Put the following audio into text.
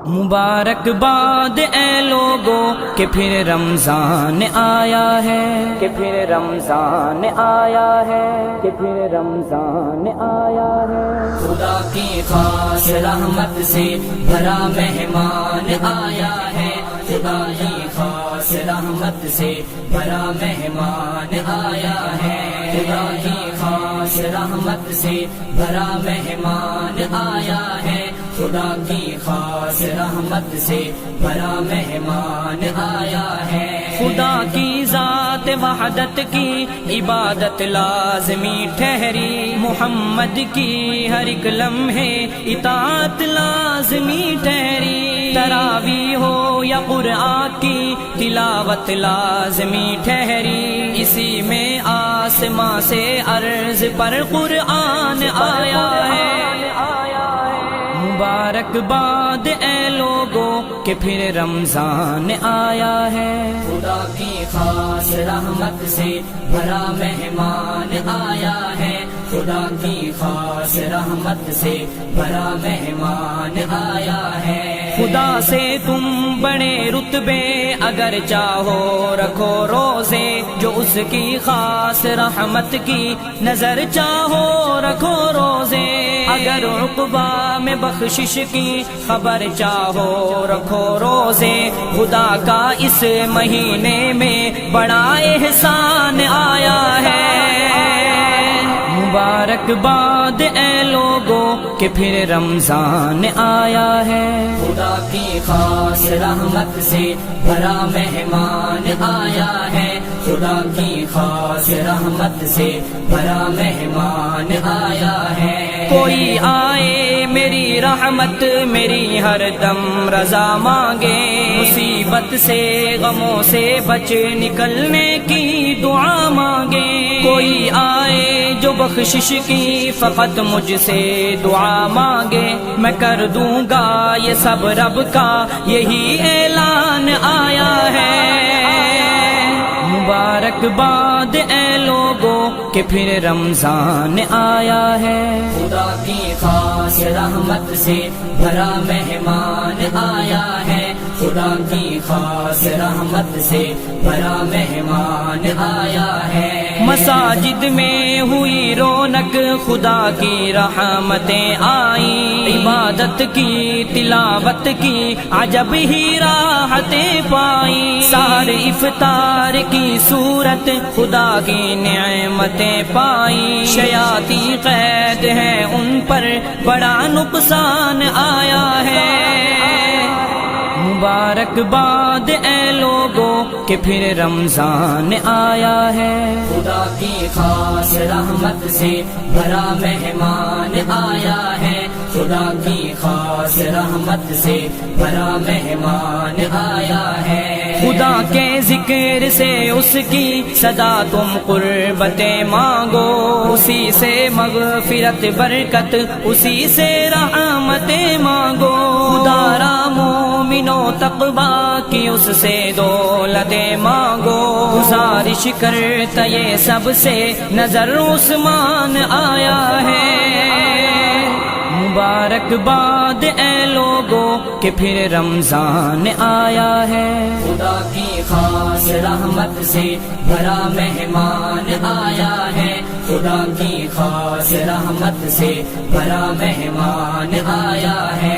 مبارک باد اے لوگو کہ پھر رمضان آیا ہے، کہ پھر رمضان آیا ہے، کہ پھر رمضان آیا ہے۔ خدا کی خاص رحمت سے بھرا مہمان آیا ہے، خدا کی خاص رحمت سے بھرا مہمان آیا ہے، خدا کی خاص رحمت سے بھرا مہمان آیا ہے، خدا کی خاص رحمت سے بھرا مہمان آیا ہے۔ خدا کی ذات وحدت کی عبادت لازمی ٹھہری، محمد کی ہر ایک لمحے اطاعت لازمی ٹھہری، تراویح ہو یا قرآن کی تلاوت لازمی ٹھہری، اسی میں آسماں سے عرض پر قرآن آیا ہے۔ مبارک باد اے لوگو کہ پھر رمضان آیا ہے، خدا کی خاص رحمت سے بھرا مہمان آیا ہے، خدا کی خاص رحمت سے بھرا مہمان آیا ہے۔ خدا سے تم بڑے رتبے اگر چاہو رکھو روزے، جو اس کی خاص رحمت کی نظر چاہو رکھو روزے، اگر عقبہ میں بخشش کی خبر چاہو رکھو روزے، خدا کا اس مہینے میں بڑا احسان آیا ہے۔ مبارک باد اے لوگو کہ پھر رمضان آیا ہے، خدا کی خاص رحمت سے بھرا مہمان آیا ہے، خدا کی خاص رحمت سے بھرا مہمان آیا ہے۔ کوئی آئے میری رحمت میری ہر دم رضا مانگے، مصیبت سے غموں سے بچ نکلنے کی دعا مانگے، کوئی آئے جو بخشش کی فقط مجھ سے دعا مانگے، میں کر دوں گا یہ سب رب کا یہی اعلان آیا ہے۔ مبارک باد اے لوگو کہ پھر رمضان آیا ہے، خدا کی خاص رحمت سے بھرا مہمان آیا ہے، خدا کی خاص رحمت سے بھرا مہمان آیا ہے۔ مساجد میں ہوئی رونق خدا کی رحمتیں آئیں، عبادت کی تلاوت کی عجب ہی راحتیں پائیں، سحر افطار کی صورت خدا کی نعمتیں پائیں، شیاطین قید ہے ان پر بڑا نقصان آیا ہے۔ مبارک باد اے لوگو کہ پھر رمضان آیا ہے، خدا کی خاص رحمت سے بھرا مہمان آیا ہے، خدا کی خاص رحمت سے بھرا مہمان آیا ہے۔ خدا کے ذکر سے اس کی صدا تم قربتیں مانگو، اسی سے مغفرت برکت اسی سے رحمتیں مانگو، خدا را مومنو تقویٰ کی اس سے دولتیں مانگو، گزارش کرتا یہ سب سے نظر عثمان آیا ہے۔ مبارک باد اے لوگو کہ پھر رمضان آیا ہے، خدا کی خاص رحمت سے بھرا مہمان آیا ہے، خدا کی خاص رحمت سے بھرا مہمان آیا ہے۔